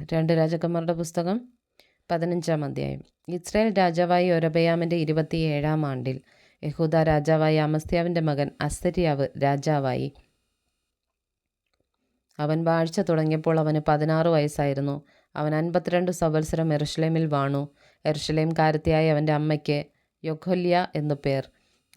രണ്ട് രാജാക്കന്മാരുടെ പുസ്തകം 15-ാം അധ്യായം. ഇസ്രായേൽ രാജാവായി യൊരോബെയാമിൻ്റെ 27-ാം ആണ്ടിൽ യെഹൂദ രാജാവായ അമസ്യാവിൻ്റെ മകൻ അസര്യാവ് രാജാവായി. അവൻ വാഴ്ച തുടങ്ങിയപ്പോൾ അവന് 16 വയസ്സായിരുന്നു. അവൻ 52 സംവത്സരം യെരൂശലേമിൽ വാണു. യെരൂശലേംകാരത്തിയായ അവൻ്റെ അമ്മയ്ക്ക് യൊഖൊല്യ എന്നു പേർ.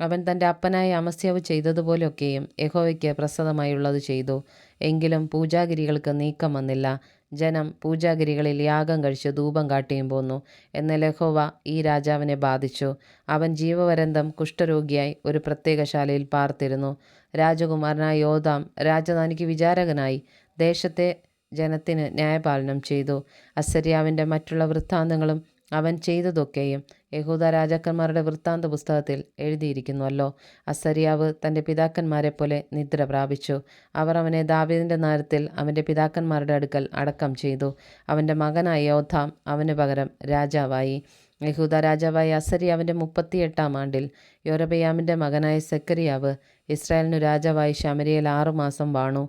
അവൻ തൻ്റെ അപ്പനായ അമസ്യാവ് ചെയ്തതുപോലെയൊക്കെയും യഹോവയ്ക്ക് പ്രസാദമായുള്ളത് ചെയ്തു. എങ്കിലും പൂജാഗിരികൾക്ക് നീക്കം വന്നില്ല. ജനം പൂജാഗിരികളിൽ യാഗം കഴിച്ച് ധൂപം കാട്ടിയും പോന്നു. എന്നാൽ യഹോവ ഈ രാജാവിനെ ബാധിച്ചു. അവൻ ജീവപര്യന്തം കുഷ്ഠരോഗിയായി ഒരു പ്രത്യേകശാലയിൽ പാർത്തിരുന്നു. രാജകുമാരനായ യോഥാം രാജധാനിക്ക് വിചാരകനായി ദേശത്തെ ജനത്തിന് ന്യായപാലനം ചെയ്തു. അസര്യാവിൻ്റെ മറ്റുള്ള വൃത്താന്തങ്ങളും അവൻ ചെയ്തതൊക്കെയും യഹൂദ രാജാക്കന്മാരുടെ വൃത്താന്ത പുസ്തകത്തിൽ എഴുതിയിരിക്കുന്നുവല്ലോ. അസര്യാവ് തൻ്റെ പിതാക്കന്മാരെ പോലെ നിദ്ര പ്രാപിച്ചു. അവർ അവനെ ദാവീദിൻ്റെ നഗരത്തിൽ അവൻ്റെ പിതാക്കന്മാരുടെ അടുക്കൽ അടക്കം ചെയ്തു. അവൻ്റെ മകനായ യോഥാം അവന് പകരം രാജാവായി. യഹൂദ രാജാവായ അസര്യാവിൻ്റെ 38-ാം ആണ്ടിൽ യൊരോബെയാമിൻ്റെ മകനായ സെക്കര്യാവ് ഇസ്രായേലിനു രാജാവായി ശമര്യയിൽ 6 മാസം വാണു.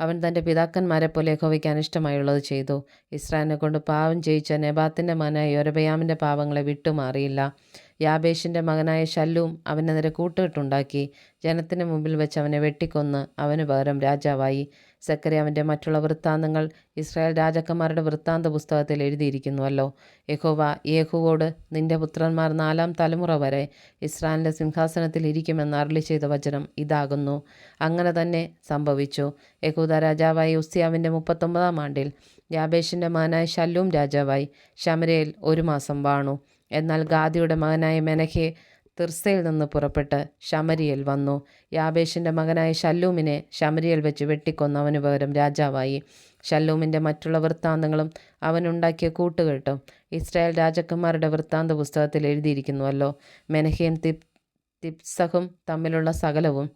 അവൻ തൻ്റെ പിതാക്കന്മാരെ പോലെ യഹോവയ്ക്ക് അനിഷ്ടമായുള്ളത് ചെയ്തു. ഇസ്രായേലിനെ കൊണ്ട് പാപം ചെയ്യിച്ച നെബാത്തിൻ്റെ മകനായ യൊരോബെയാമിൻ്റെ പാപങ്ങളെ വിട്ടുമാറിയില്ല. യാബേഷിൻ്റെ മകനായ ശല്ലൂം അവനെതിരെ കൂട്ടുകെട്ടുണ്ടാക്കി. ജനത്തിന് മുമ്പിൽ വെച്ച് അവനെ വെട്ടിക്കൊന്ന് അവന് പകരം രാജാവായി. സെക്കര്യാവിൻ്റെ മറ്റുള്ള വൃത്താന്തങ്ങൾ ഇസ്രായേൽ രാജാക്കന്മാരുടെ വൃത്താന്ത പുസ്തകത്തിൽ എഴുതിയിരിക്കുന്നുവല്ലോ. യഹോവ യേഹൂവോട്, നിന്റെ പുത്രന്മാർ 4-ാം തലമുറ വരെ ഇസ്രായേലിൻ്റെ സിംഹാസനത്തിൽ ഇരിക്കുമെന്ന് അരുളി ചെയ്ത വചനം ഇതാകുന്നു. അങ്ങനെ തന്നെ സംഭവിച്ചു. യഹൂദ രാജാവായ ഉസ്യാവിൻ്റെ 39-ാം ആണ്ടിൽ യാബേഷിൻ്റെ മകനായ ശല്ലൂം രാജാവായി ശമര്യയിൽ 1 മാസം വാണു. എന്നാൽ ഗാദിയുടെ മകനായ മെനഹേ തിർസയിൽ നിന്ന് പുറപ്പെട്ട് ശമര്യയിൽ വന്നു. യാബേഷിൻ്റെ മകനായ ശല്ലൂമിനെ ശമര്യയിൽ വെച്ച് വെട്ടിക്കൊന്ന് അവന് പകരം രാജാവായി. ശല്ലൂമിൻ്റെ മറ്റുള്ള വൃത്താന്തങ്ങളും അവനുണ്ടാക്കിയ കൂട്ടുകെട്ടും ഇസ്രായേൽ രാജാക്കന്മാരുടെ വൃത്താന്ത പുസ്തകത്തിൽ എഴുതിയിരിക്കുന്നുവല്ലോ. മെനഹയും തിപ്സഹും തമ്മിലുള്ള സകലവും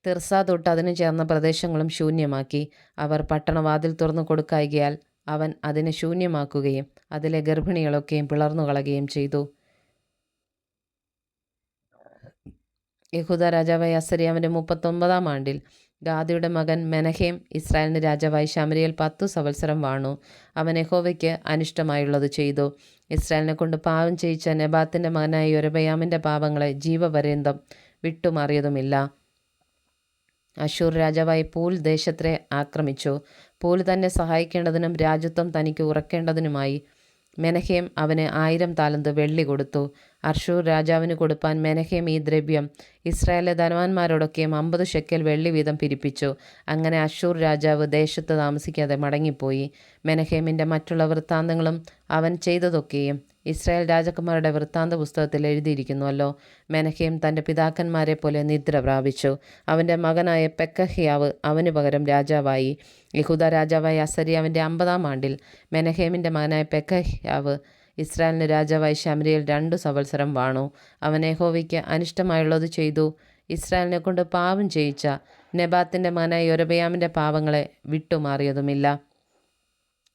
തിർസ തൊട്ട് അതിന് ചേർന്ന പ്രദേശങ്ങളും ശൂന്യമാക്കി. അവർ പട്ടണവാതിൽ തുറന്നു കൊടുക്കായികയാൽ അവൻ അതിനെ ശൂന്യമാക്കുകയും അതിലെ ഗർഭിണികളൊക്കെയും പിളർന്നു കളയുകയും ചെയ്തു. യഹൂദ രാജാവായ അസര്യാവിൻ്റെ 39-ാം ആണ്ടിൽ ഗാദിയുടെ മകൻ മെനഹേം ഇസ്രായേലിന് രാജാവായി ശമര്യയിൽ 10 സംവത്സരം വാണു. അവൻ യഹോവയ്ക്ക് അനിഷ്ടമായുള്ളത് ചെയ്തു. ഇസ്രായേലിനെ കൊണ്ട് പാപം ചെയ്യിച്ച നെബാത്തിൻ്റെ മകനായ യൊരോബെയാമിൻ്റെ പാപങ്ങളെ ജീവപര്യന്തം വിട്ടുമാറിയതുമില്ല. അശ്ശൂർ രാജാവായി പൂൽ ദേശത്തെ ആക്രമിച്ചു. പൂൽ തന്നെ സഹായിക്കേണ്ടതിനും രാജ്യത്വം തനിക്ക് ഉറക്കേണ്ടതിനുമായി മെനഹേം അവന് 1000 താലന്ത് വെള്ളി കൊടുത്തു. അശ്ശൂർ രാജാവിന് കൊടുപ്പാൻ മെനഹേം ഈ ദ്രവ്യം ഇസ്രായേലിലെ ധനവാന്മാരോടൊക്കെയും 50 ഷെക്കൽ വെള്ളി വീതം പിരിപ്പിച്ചു. അങ്ങനെ അശ്ശൂർ രാജാവ് ദേശത്ത് താമസിക്കാതെ മടങ്ങിപ്പോയി. മെനഹേമിൻ്റെ മറ്റുള്ള വൃത്താന്തങ്ങളും അവൻ ചെയ്തതൊക്കെയും ഇസ്രായേൽ രാജാക്കന്മാരുടെ വൃത്താന്ത പുസ്തകത്തിൽ എഴുതിയിരിക്കുന്നുവല്ലോ. മെനഹേം തൻ്റെ പിതാക്കന്മാരെ പോലെ നിദ്ര പ്രാപിച്ചു. അവൻ്റെ മകനായ പെക്കഹ്യാവ് അവന് പകരം രാജാവായി. യഹൂദ രാജാവായ അസര്യാവിൻ്റെ 50-ാം ആണ്ടിൽ മെനഹേമിൻ്റെ മകനായ പെക്കഹ്യാവ് ഇസ്രായേലിന് രാജാവായി ശമര്യയിൽ 2 സംവത്സരം വാണു. അവൻ യഹോവയ്ക്ക് അനിഷ്ടമായുള്ളത് ചെയ്തു. ഇസ്രായേലിനെ കൊണ്ട് പാപം ചെയ്യിച്ച നെബാത്തിൻ്റെ മകനായ യൊരോബെയാമിൻ്റെ പാപങ്ങളെ വിട്ടുമാറിയതുമില്ല.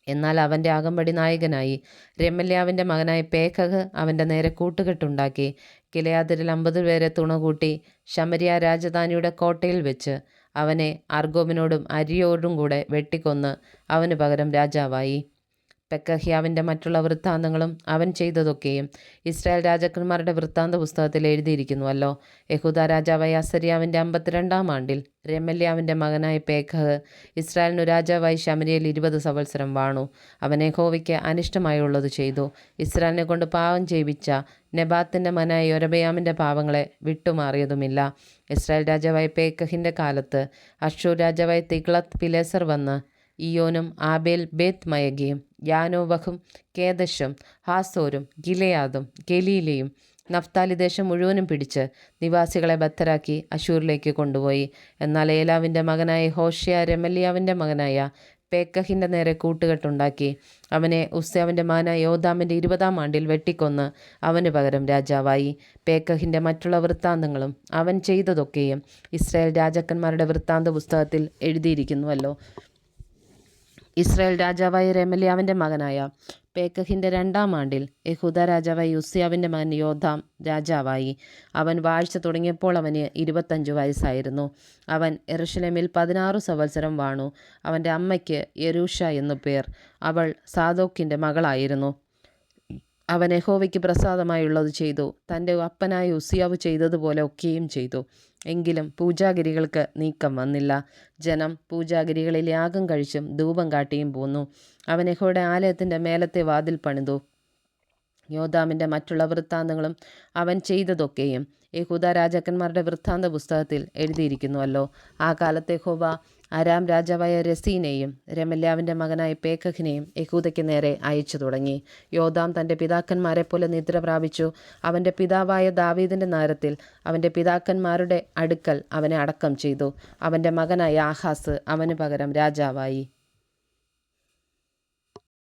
എന്നാൽ അവൻ്റെ അകമ്പടി നായകനായി രെമല്യാവിൻ്റെ മകനായ പേക്കഹ് അവൻ്റെ നേരെ കൂട്ടുകെട്ടുണ്ടാക്കി. ഗിലെയാദിൽ 50 പേരെ തുണകൂട്ടി ശമര്യ രാജധാനിയുടെ കോട്ടയിൽ വെച്ച് അവനെ അർഗോബിനോടും അരിയോടും കൂടെ വെട്ടിക്കൊന്ന് അവന് പകരം രാജാവായി. പെക്കഹ്യാവിൻ്റെ മറ്റുള്ള വൃത്താന്തങ്ങളും അവൻ ചെയ്തതൊക്കെയും ഇസ്രായേൽ രാജാക്കന്മാരുടെ വൃത്താന്ത പുസ്തകത്തിൽ എഴുതിയിരിക്കുന്നുവല്ലോ. യഹൂദ രാജാവായ അസര്യാവിൻ്റെ 52-ാം ആണ്ടിൽ രെമല്യാവിൻ്റെ മകനായ പേക്കഹ് ഇസ്രായേലിനു രാജാവായി ശമര്യയിൽ 20 സംവത്സരം വാണു. അവൻ യഹോവയ്ക്ക് അനിഷ്ടമായുള്ളത് ചെയ്തു. ഇസ്രായേലിനെ കൊണ്ട് പാപം ചെയ്യിച്ച നെബാത്തിൻ്റെ മകനായ യൊരോബെയാമിൻ്റെ പാപങ്ങളെ വിട്ടുമാറിയതുമില്ല. ഇസ്രായേൽ രാജാവായ പേക്കഹിൻ്റെ കാലത്ത് അശ്ശൂർ രാജാവായ തിഗ്ലത്ത് പിലേസർ വന്ന് ഇയോനും ആബേൽ ബേത്ത് മയഗയും യാനോവഹും കേദശും ഹാസോരും ഗിലെയാദും ഗലീലയും നഫ്താലി ദേശം മുഴുവനും പിടിച്ച് നിവാസികളെ ബദ്ധരാക്കി അശ്ശൂരിലേക്ക് കൊണ്ടുപോയി. എന്നാൽ ഏലാവിൻ്റെ മകനായ ഹോഷ്യ രെമല്യാവിൻ്റെ മകനായ പേക്കഹിൻ്റെ നേരെ കൂട്ടുകെട്ടുണ്ടാക്കി. അവനെ ഉസ്യാവിൻ്റെ മകനായ യോഥാമിൻ്റെ 20-ാം ആണ്ടിൽ വെട്ടിക്കൊന്ന് അവന് പകരം രാജാവായി. പേക്കഹിൻ്റെ മറ്റുള്ള വൃത്താന്തങ്ങളും അവൻ ചെയ്തതൊക്കെയും ഇസ്രായേൽ രാജാക്കന്മാരുടെ വൃത്താന്ത പുസ്തകത്തിൽ എഴുതിയിരിക്കുന്നുവല്ലോ. ഇസ്രായേൽ രാജാവായ രെമല്യാവിൻ്റെ മകനായ പേക്കഹിൻ്റെ 2-ാം ആണ്ടിൽ യഹൂദ രാജാവായ ഉസ്സിയാവിൻ്റെ മകൻ യോഥാം രാജാവായി. അവൻ വാഴ്ച തുടങ്ങിയപ്പോൾ അവന് 25 വയസ്സായിരുന്നു. അവൻ യെരൂശലേമിൽ 16 സംവത്സരം വാണു. അവൻ്റെ അമ്മയ്ക്ക് യെരൂഷ എന്നു പേർ. അവൾ സാദോക്കിൻ്റെ മകളായിരുന്നു. അവൻ യഹോവയ്ക്ക് പ്രസാദമായുള്ളത് ചെയ്തു. തൻ്റെ അപ്പനായ ഉസ്സിയാവ് ചെയ്തതുപോലെ ഒക്കെയും ചെയ്തു. എങ്കിലും പൂജാഗിരികൾക്ക് നീക്കം വന്നില്ല. ജനം പൂജാഗിരികളിൽ യാഗം കഴിച്ചും ധൂപം കാട്ടിയും പോന്നു. അവൻ യഹോവയുടെ ആലയത്തിൻ്റെ മേലത്തെ വാതിൽ പണിതു. യോഥാമിൻ്റെ മറ്റുള്ള വൃത്താന്തങ്ങളും അവൻ ചെയ്തതൊക്കെയും യഹൂദ രാജാക്കന്മാരുടെ വൃത്താന്ത പുസ്തകത്തിൽ എഴുതിയിരിക്കുന്നുവല്ലോ. ആ കാലത്തെ യഹോവ അരാം രാജാവായ രസീനെയും രമല്യാവിൻ്റെ മകനായ പേക്കഹിനെയും യഹൂദയ്ക്ക് നേരെ അയച്ചു തുടങ്ങി. യോഥാം തൻ്റെ പിതാക്കന്മാരെ പോലെ നിദ്ര പ്രാപിച്ചു. അവൻ്റെ പിതാവായ ദാവീദിൻ്റെ നഗരത്തിൽ അവൻ്റെ പിതാക്കന്മാരുടെ അടുക്കൽ അവനെ അടക്കം ചെയ്തു. അവൻ്റെ മകനായ ആഹാസ് അവന് പകരം രാജാവായി.